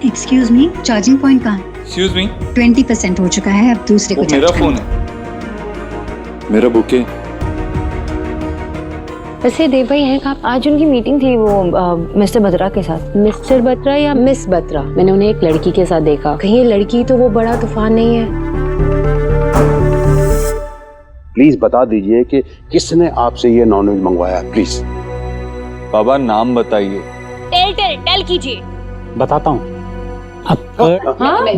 Excuse me, charging point कहाँ है? Excuse me, 20% हो चुका है, अब दूसरे को वो मेरा चार्ज फोन करना। है। मेरा बुके। वैसे देव भाई हैं कहाँ? आज उनकी मीटिंग थी वो मिस्टर बत्रा के साथ। मिस्टर बत्रा या मिस बत्रा? मैंने उन्हें एक लड़की के साथ देखा। कहीं ये लड़की तो वो बड़ा तूफान नहीं है? प्लीज बता दीजिए कि किसने आपसे ये नॉनवेज मंगवाया, प्लीज। बाबा नाम बताइए। टेल कीजिए। बताता हूँ।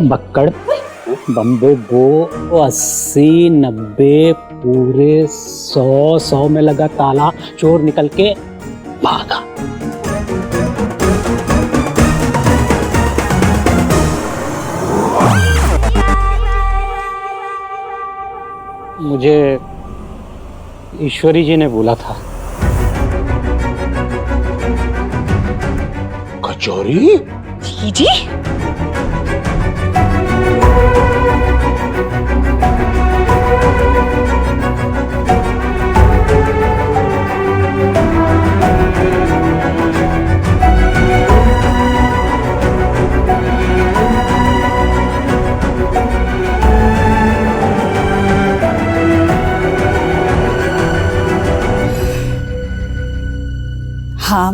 बक्कड़ बम्बे गो 80 90 पूरे 100 में लगा ताला, चोर निकल के भागा। मुझे ईश्वरी जी ने बोला था। कचौरी? जी हाँ,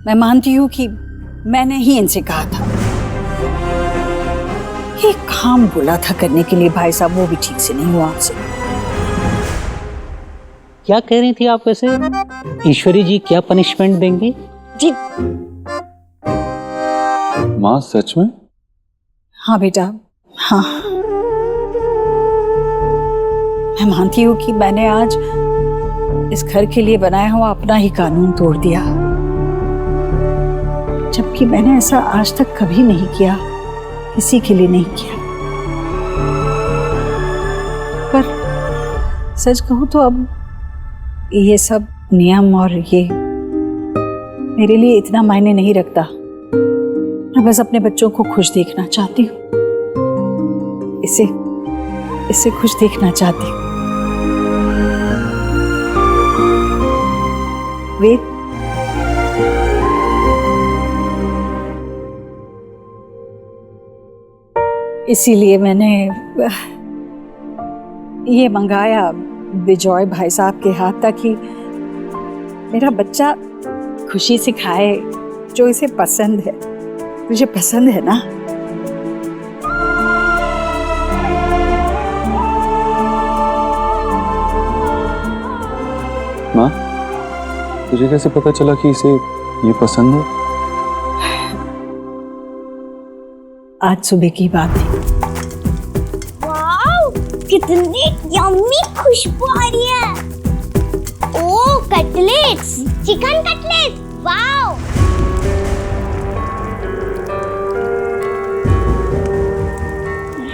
मैं मानती हूँ कि मैंने ही इनसे कहा था। ये काम बोला था करने के लिए भाई साहब, वो भी ठीक से नहीं हुआ आपसे। क्या कह रही थी आप वैसे? ईश्वरी जी क्या पनिशमेंट देंगी? जी माँ सच में? हाँ बेटा, हाँ। मैं मानती हूँ कि मैंने आज इस घर के लिए बनाया हुआ अपना ही कानून तोड़ दिया, जबकि मैंने ऐसा आज तक कभी नहीं किया, किसी के लिए नहीं किया। पर सच कहूँ तो अब ये सब नियम और ये मेरे लिए इतना मायने नहीं रखता। मैं बस अपने बच्चों को खुश देखना चाहती हूँ, इसे खुश देखना चाहती हूँ। वेद, इसीलिए मैंने ये मंगाया बिजॉय भाई साहब के हाथ, ताकि मेरा बच्चा खुशी से खाए जो इसे पसंद है। मुझे पसंद है ना। माँ तुझे कैसे पता चला कि इसे ये पसंद है? आज सुबह की बात थी। वाओ, कितनी यम्मी खुशबू आ रही है। ओह, कटलेट्स, चिकन कटलेट्स, वाओ।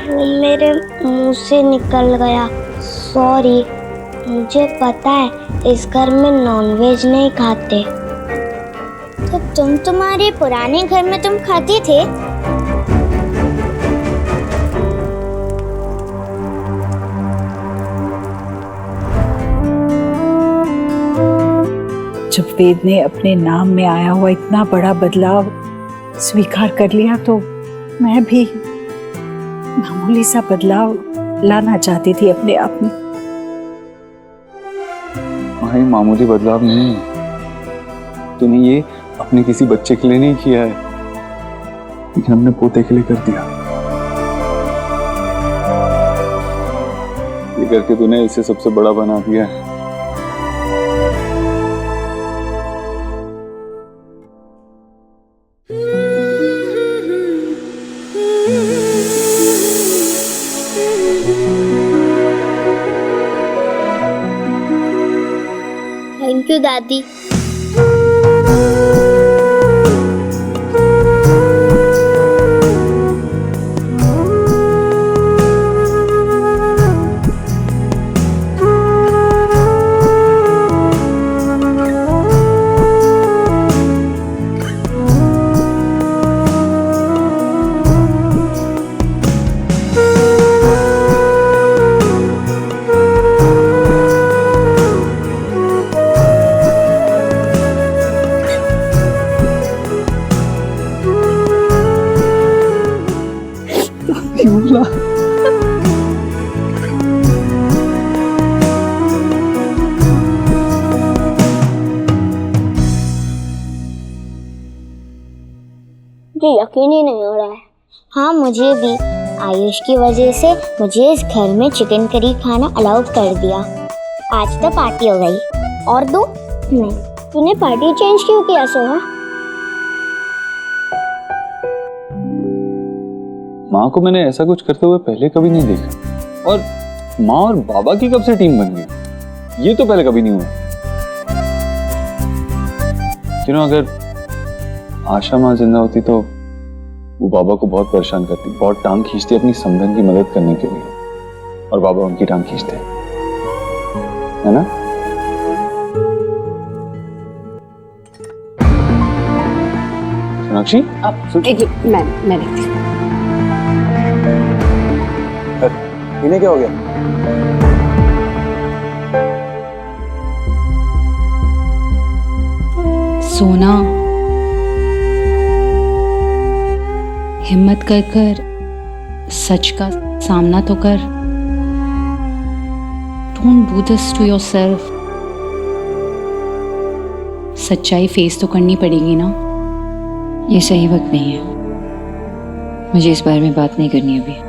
वो मेरे मुंह से निकल गया, सॉरी। मुझे पता है इस घर में नॉनवेज नहीं खाते। तो तुम्हारे पुराने घर में तुम खाते थे? जब वेद ने अपने नाम में आया हुआ इतना बड़ा बदलाव स्वीकार कर लिया, तो मैं भी मामूली सा बदलाव लाना चाहती थी अपने आप में। भाई मामूली बदलाव नहीं है। तूने ये अपने किसी बच्चे के लिए नहीं किया है, लेकिन अपने पोते के लिए कर दिया। ये करके तूने इसे सबसे बड़ा बना दिया है। थैंक यू दादी। क्यों बोला? मुझे यकीन ही नहीं हो रहा है। हाँ, मुझे भी आयुष की वजह से मुझे इस घर में चिकन करी खाना अलाउ कर दिया। आज तो पार्टी हो गई। और दो? नहीं। तूने पार्टी चेंज क्यों किया सोहा? माँ को मैंने ऐसा कुछ करते हुए पहले कभी नहीं देखा, और माँ और बाबा की कब से टीम बन गई, ये तो पहले कभी नहीं हुआ। क्यों, अगर आशा माँ जिंदा होती तो वो बाबा को बहुत परेशान करती, बहुत टांग खींचती अपनी समधन की मदद करने के लिए, और बाबा उनकी टांग खींचते, है ना? सोनाक्षी, अब एक मैं देखती हूँ। इन्हें क्या हो गया? सोना, हिम्मत कर सच का सामना तो कर। Don't do this to yourself. सच्चाई फेस तो करनी पड़ेगी ना। ये सही वक्त नहीं है, मुझे इस बारे में बात नहीं करनी अभी।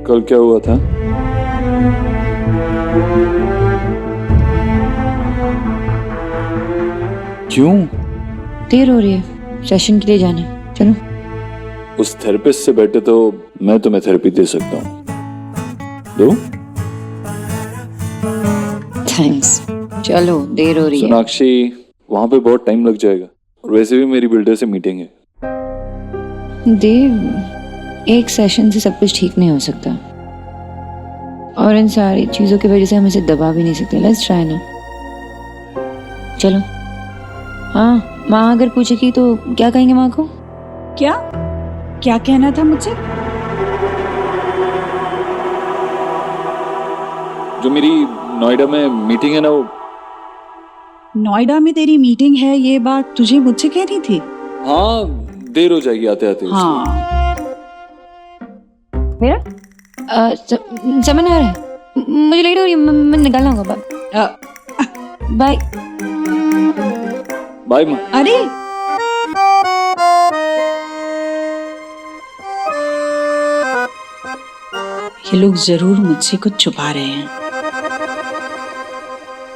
कल क्या हुआ था? क्यों? देर हो रही है, सेशन के लिए जाना है, चलो। उस थेरेपिस्ट से बैठे तो मैं तुम्हें थेरेपी दे सकता हूँ, दो? थैंक्स, चलो देर हो रही है। सोनाक्षी, वहां पे बहुत टाइम लग जाएगा, और वैसे भी मेरी बिल्डर से मीटिंग है। देव, एक सेशन से सब कुछ ठीक नहीं हो सकता, और इन सारी चीजों की वजह से हम इसे दबा भी नहीं सकते। लेट्स ट्राई ना, चलो। हाँ, माँ अगर पूछेगी तो क्या कहेंगे माँ को? क्या क्या कहना था मुझसे? जो मेरी नोएडा में मीटिंग है ना, वो नोएडा में तेरी मीटिंग है, ये बात तुझे मुझसे कहनी थी? हाँ, देर हो जाएगी आते आते। हाँ, मेरा समझ आ रहा है, मुझे लेट हो रही है, मैं निकलना होगा। बाय बाय माँ। अरे ये लोग जरूर मुझसे कुछ छुपा रहे हैं,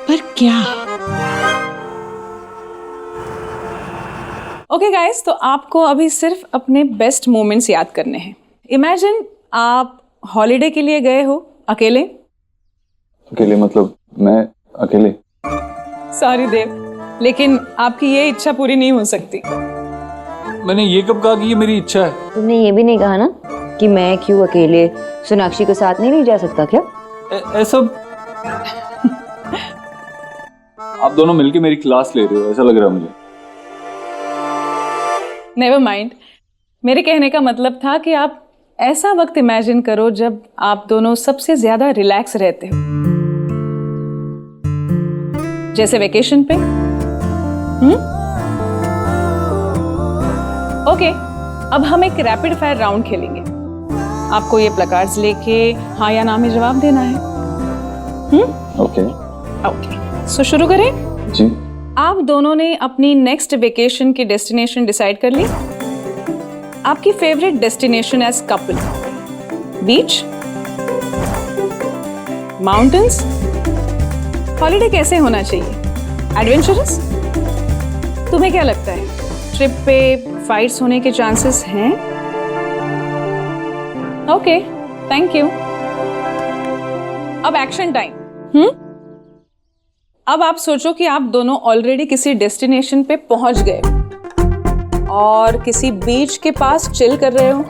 पर क्या? ओके गाइस, तो आपको अभी सिर्फ अपने बेस्ट मोमेंट्स याद करने हैं। इमेजिन आप हॉलिडे के लिए गए हो अकेले। अकेले मतलब मैं अकेले? सॉरी देव, लेकिन आपकी ये इच्छा पूरी नहीं हो सकती। मैंने ये कब कहा कि ये मेरी इच्छा है? तुमने ये भी नहीं कहा ना कि मैं क्यों अकेले सोनाक्षी के साथ नहीं जा सकता क्या? ऐसा आप दोनों मिलके मेरी क्लास ले रहे हो, ऐसा लग रहा है मुझे। नेवर माइंड, मेरे कहने का मतलब था कि आप ऐसा वक्त इमेजिन करो जब आप दोनों सबसे ज्यादा रिलैक्स रहते हो, जैसे वेकेशन पे। ओके, अब हम एक रैपिड फायर राउंड खेलेंगे। आपको ये प्लकार्ड्स लेके हाँ या ना में जवाब देना है। ओके ओके, सो शुरू करें? जी। आप दोनों ने अपनी नेक्स्ट वेकेशन की डेस्टिनेशन डिसाइड कर ली? आपकी फेवरेट डेस्टिनेशन एज कपल, बीच, माउंटेन्स? हॉलिडे कैसे होना चाहिए? एडवेंचरस? तुम्हें क्या लगता है, ट्रिप पे फाइट्स होने के चांसेस हैं? Okay, thank you. अब एक्शन टाइम। अब आप सोचो कि आप दोनों ऑलरेडी किसी डेस्टिनेशन पे पहुंच गए और किसी बीच के पास चिल कर रहे हो,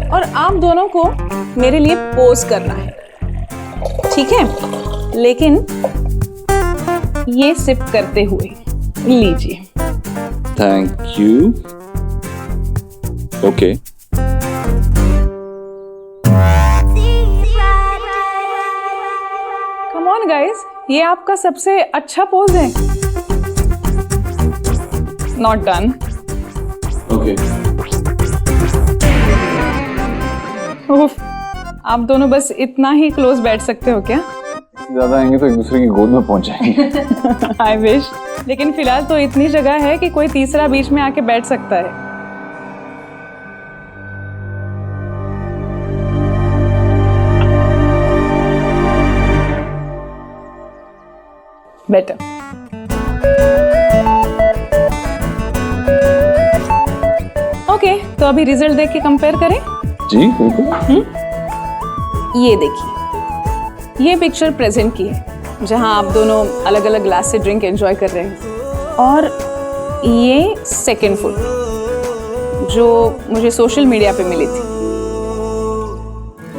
और आप दोनों को मेरे लिए पोज करना है, ठीक है? लेकिन ये सिप करते हुए। लीजिए। Thank you. Okay. On guys, ये आपका सबसे अच्छा पोज है। Not done. ओके। आप दोनों बस इतना ही क्लोज बैठ सकते हो क्या? ज्यादा आएंगे तो एक दूसरे की गोद में पहुंच जाएंगे। आई विश, लेकिन फिलहाल तो इतनी जगह है कि कोई तीसरा बीच में आके बैठ सकता है। बेटर। ओके, तो अभी रिजल्ट देख के कंपेयर करें। जी बिल्कुल। ये देखिए, ये पिक्चर प्रेजेंट की है जहां आप दोनों अलग अलग ग्लास से ड्रिंक एंजॉय कर रहे हैं, और ये सेकंड फुट जो मुझे सोशल मीडिया पे मिली थी।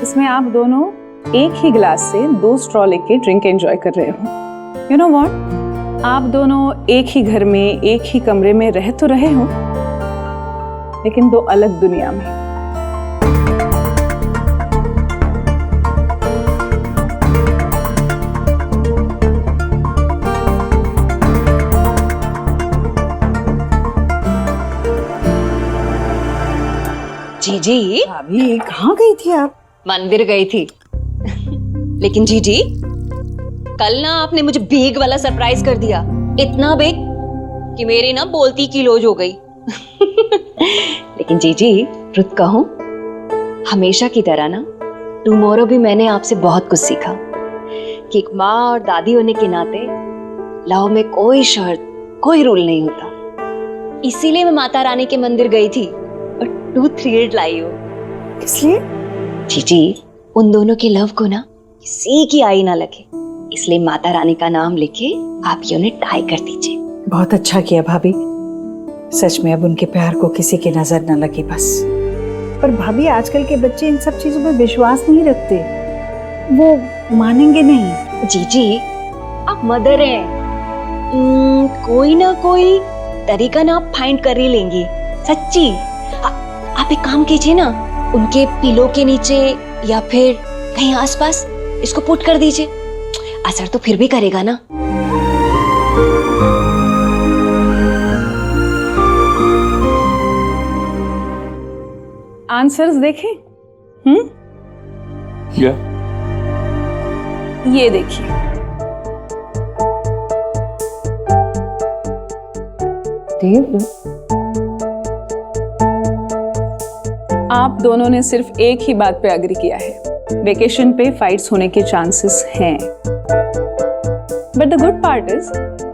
इसमें आप दोनों एक ही ग्लास से 2 स्ट्रॉ लेके ड्रिंक एंजॉय कर रहे हो। यू नो व्हाट, आप दोनों एक ही घर में एक ही कमरे में रह तो रहे हो, लेकिन 2 अलग दुनिया में। जीजी, अभी कहाँ गई थी आप? मंदिर गई थी। लेकिन जीजी, कल ना आपने मुझे बेग वाला सरप्राइज कर दिया। इतना बेग कि मेरी ना बोलती की लोज हो गई। लेकिन जीजी, रुत कहूं, हमेशा की तरह ना टुमारो भी मैंने आपसे बहुत कुछ सीखा कि एक माँ और दादी होने के नाते लव में कोई शर्त, कोई रूल नहीं होता। इसीलिए मैं माता रानी के मंदिर गई थी और 2 3 लाई हो। इसलिए? जीजी, उन दोनों के लव को ना किसी की आई ना लगे, इसलिए माता रानी का नाम लेके आप ये उन्हें टाई कर दीजिए। बहुत अच्छा किया भाभी। सच में अब उनके प्यार को किसी की नजर न लगी बस। पर भाभी, आजकल के बच्चे इन सब चीजों में विश्वास नहीं रखते, वो मानेंगे नहीं। जीजी, आप मदर हैं, कोई ना कोई तरीका ना आप फाइंड कर ही लेंगी। सच्ची। आप एक काम कीजिए ना, उनके पिलो के नीचे या फिर कहीं आसपास इसको पुट कर दीजिए, असर तो फिर भी करेगा ना। आंसर्स देखें। क्या? ये देखिए, आप दोनों ने सिर्फ एक ही बात पे एग्री किया है, वेकेशन पे फाइट्स होने के चांसेस हैं। But the good part is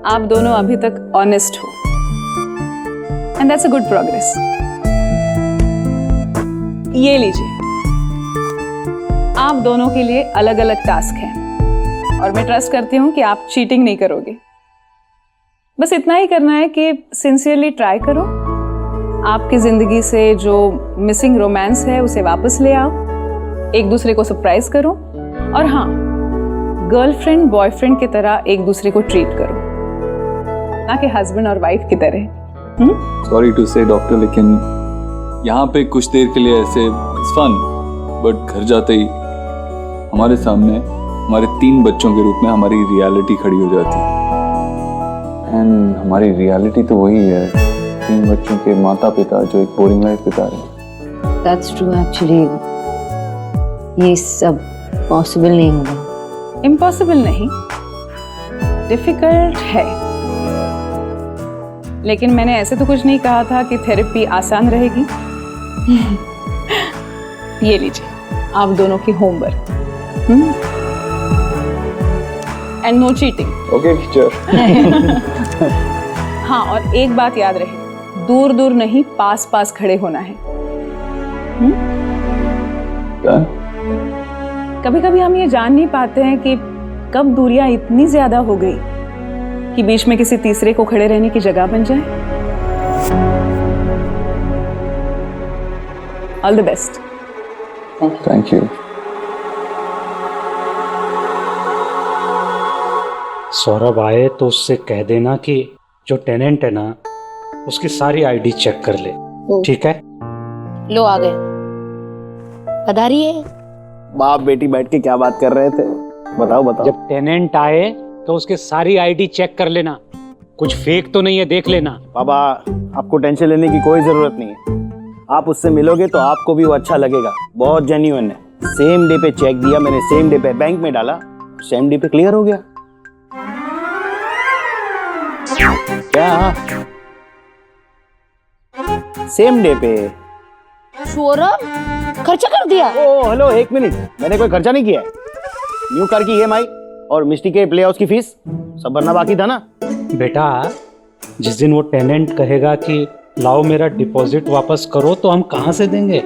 आप दोनों अभी तक ऑनेस्ट हो, and that's a good progress. ये लीजिए, आप दोनों के लिए अलग अलग टास्क हैं, और मैं ट्रस्ट करती हूं कि आप चीटिंग नहीं करोगे। बस इतना ही करना है कि सिंसियरली ट्राई करो, आपकी जिंदगी से जो मिसिंग रोमांस है उसे वापस ले आओ, एक दूसरे को सरप्राइज करो, और हाँ, गर्लफ्रेंड बॉयफ्रेंड की तरह एक दूसरे को ट्रीट करो, ना कि हस्बैंड और वाइफ की तरह। सॉरी टू से डॉक्टर, लेकिन यहाँ पे कुछ देर के लिए ऐसे इट्स फन, बट घर जाते ही हमारे सामने हमारे 3 बच्चों के रूप में हमारी रियलिटी खड़ी हो जाती है। एंड हमारी रियलिटी तो वही है, 3 बच्चों के माता पिता जो एक बोरिंग लाइफ बिता रहे हैं। That's true actually, ये सब पॉसिबल नहीं होगा। इम्पॉसिबल नहीं, डिफिकल्ट है, लेकिन मैंने ऐसे तो कुछ नहीं कहा था कि थेरेपी आसान रहेगी। ये लीजिए, आप दोनों की homework, and no cheating. Okay teacher. हाँ, और एक बात याद रहे, दूर दूर नहीं, पास पास खड़े होना है। क्या? कभी कभी हम ये जान नहीं पाते हैं कि कब दूरियां इतनी ज्यादा हो गई कि बीच में किसी तीसरे को खड़े रहने की जगह बन जाए। All the best. Thank you. Saurabh आए तो उससे कह देना कि जो टेनेंट है ना, उसकी सारी आईडी चेक कर ले, ठीक है? लो आ गए। पधारिए। बाप बेटी बैठ के क्या बात कर रहे थे? बताओ बताओ। जब टेनेंट आए तो उसके सारी आईडी चेक कर लेना, कुछ फेक तो नहीं है देख लेना। बाबा आपको टेंशन लेने की कोई जरूरत नहीं है, आप उससे मिलोगे तो आपको भी वो अच्छा लगेगा, बहुत जेन्युइन है। सेम डे पे चेक दिया मैंने, सेम डे पे बैंक में डाला, सेम डे पे क्लियर हो गया। क्या सेम डे पे? सौरभ खर्चा कर दिया? ओ हेलो, एक मिनट, मैंने कोई खर्चा नहीं किया है। न्यू कार की EMI और मिस्टी के प्ले हाउस की फीस सब भरना बाकी था ना। बेटा जिस दिन वो टेनेंट कहेगा कि लाओ मेरा डिपॉजिट वापस करो, तो हम कहाँ से देंगे?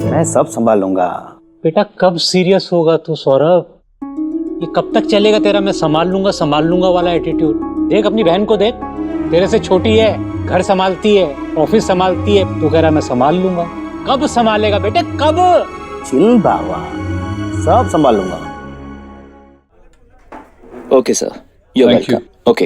मैं सब संभाल लूंगा। बेटा कब सीरियस होगा तू सौरभ? ये कब तक चलेगा तेरा मैं संभाल लूंगा वाला एटीट्यूड? देख अपनी बहन को देख, तेरे से छोटी है, घर संभालती है, ऑफिस संभालती है, तू कह रहा मैं संभाल लूंगा। कब संभालेगा बेटे, कब? चिल बाबा, सब संभाल लूंगा। Okay sir, you welcome. Okay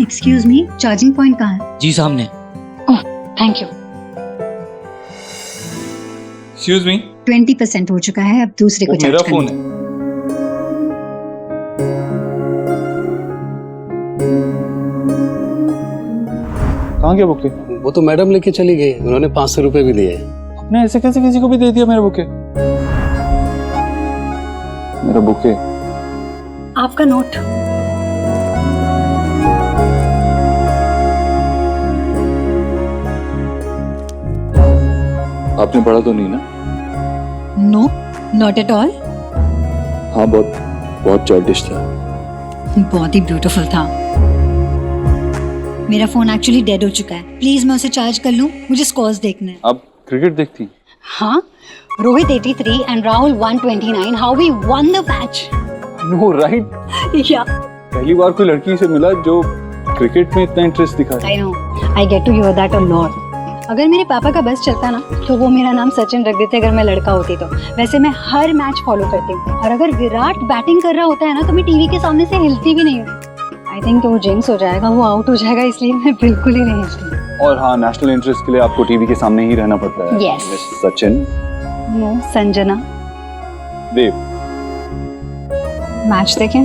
excuse me, charging point कहाँ है? जी सामने। Oh thank you. Excuse me, 20% हो चुका है, अब दूसरे को मेरा चार्ज फोन करना। है। कहाँ गया बुके? वो तो मैडम लेके चली गई, उन्होंने 500 रुपए भी दिए। आपने ऐसे कैसे किसी को भी दे दिया मेरा बुके? मेरा बुके। आपका नोट। आपने पढ़ा तो नहीं ना? No, not at all. हाँ, बहुत चाइल्डिश था। बहुत ही ब्यूटीफुल था। मेरा फोन एक्चुअली डेड हो चुका है, प्लीज मैं उसे चार्ज कर लूं, मुझे स्कोर्स देखने हैं। आप क्रिकेट देखती? हाँ, Rohit 83 and Rahul 129, how we won the match. No right. या पहली बार कोई लड़की से मिला जो क्रिकेट में इतना इंटरेस्ट दिखा। I know, I get to hear that a lot. अगर मेरे पापा का बस चलता ना तो वो मेरा नाम सचिन रख देते अगर मैं लड़का होती तो। वैसे मैं हर मैच फॉलो करती हूँ, और अगर विराट बैटिंग कर रहा होता है ना तो मैं टीवी के सामने से हिलती भी नहीं हूँ। आई थिंक वो जिंक्स हो जाएगा, वो आउट हो जाएगा, इसलिए मैं बिल्कुल ही नहीं हिलती। और हाँ, नेशनल इंटरेस्ट के लिए आपको टीवी के सामने ही रहना पड़ता है। Yes. सचिन। नो, संजना। देव। मैच देखें?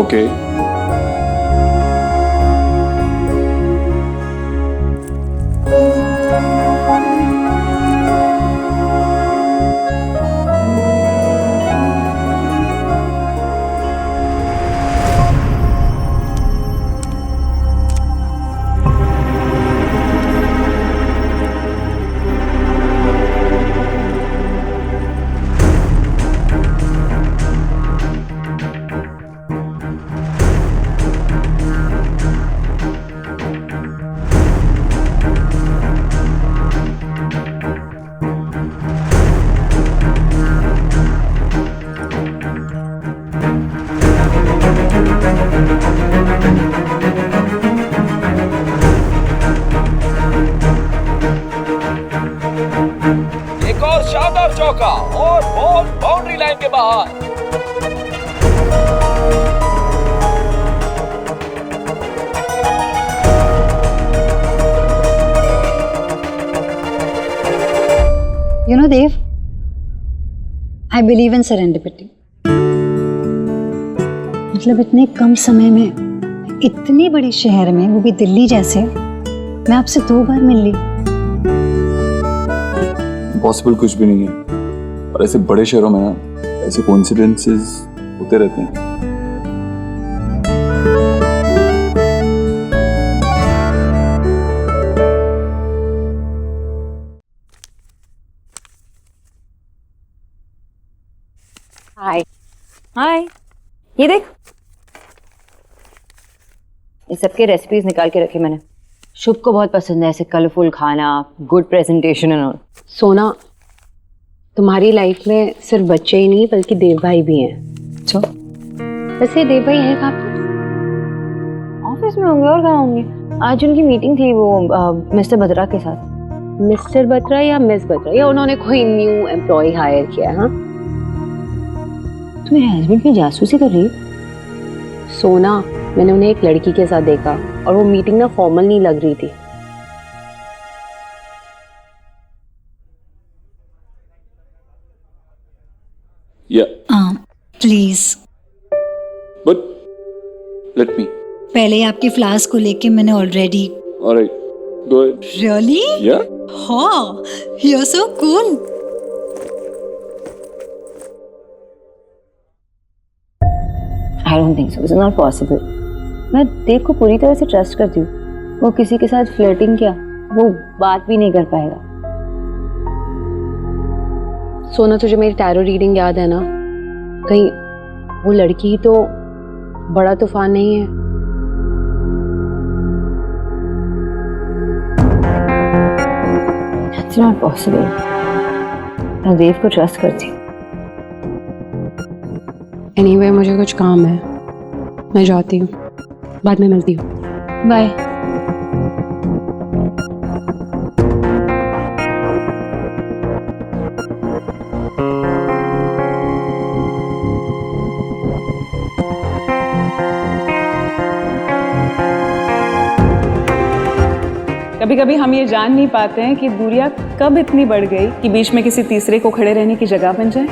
ओके। एक और शानदार चौका और बॉल बाउंड्री लाइन के बाहर। You know, Dev, I believe in serendipity. मतलब इतने कम समय में इतनी बड़ी शहर में, वो भी दिल्ली जैसे, मैं आपसे 2 बार मिल ली। पॉसिबल कुछ भी नहीं है, और ऐसे बड़े शहरों में ना ऐसे कोइंसिडेंसेस होते रहते हैं। हाय हाय, ये देख, ये सबके रेसिपीज निकाल के रखी मैंने। शुभ को बहुत पसंद है ऐसे कलरफुल खाना, गुड प्रेजेंटेशन एंड ऑल। सोना, तुम्हारी लाइफ में सिर्फ बच्चे ही नहीं बल्कि देव भाई भी हैं। अच्छा, वैसे देव भाई हैं कहाँ पर? ऑफिस में होंगे, और कहाँ होंगे। आज उनकी मीटिंग थी वो मिस्टर बत्रा के साथ। मिस्टर बत्रा या मिस बत्रा, या उन्होंने कोई न्यू एम्प्लॉय हायर किया? हाँ, तू मेरे हस्बैंड की जासूसी कर रही है? सोना, मैंने उन्हें एक लड़की के साथ देखा और वो मीटिंग ना फॉर्मल नहीं लग रही थी। प्लीज। But let me. पहले आपकी फ्लास्क को लेके मैंने already. Alright, go ahead. Really? Yeah? हाँ, you are so cool. I don't think so, it's not possible. मैं देव को पूरी तरह से ट्रस्ट करती हूँ। वो किसी के साथ फ्लर्टिंग किया, वो बात भी नहीं कर पाएगा। सोना, तुझे मेरी टैरो रीडिंग याद है ना? कहीं वो लड़की तो बड़ा तूफान नहीं है? It's not possible. मैं देव को ट्रस्ट करती हूँ। एनीवे, मुझे कुछ काम है, मैं जाती हूँ, बाद में मिलती हूँ। बाय। कभी कभी हम ये जान नहीं पाते हैं कि दूरियां कब इतनी बढ़ गई कि बीच में किसी तीसरे को खड़े रहने की जगह बन जाए।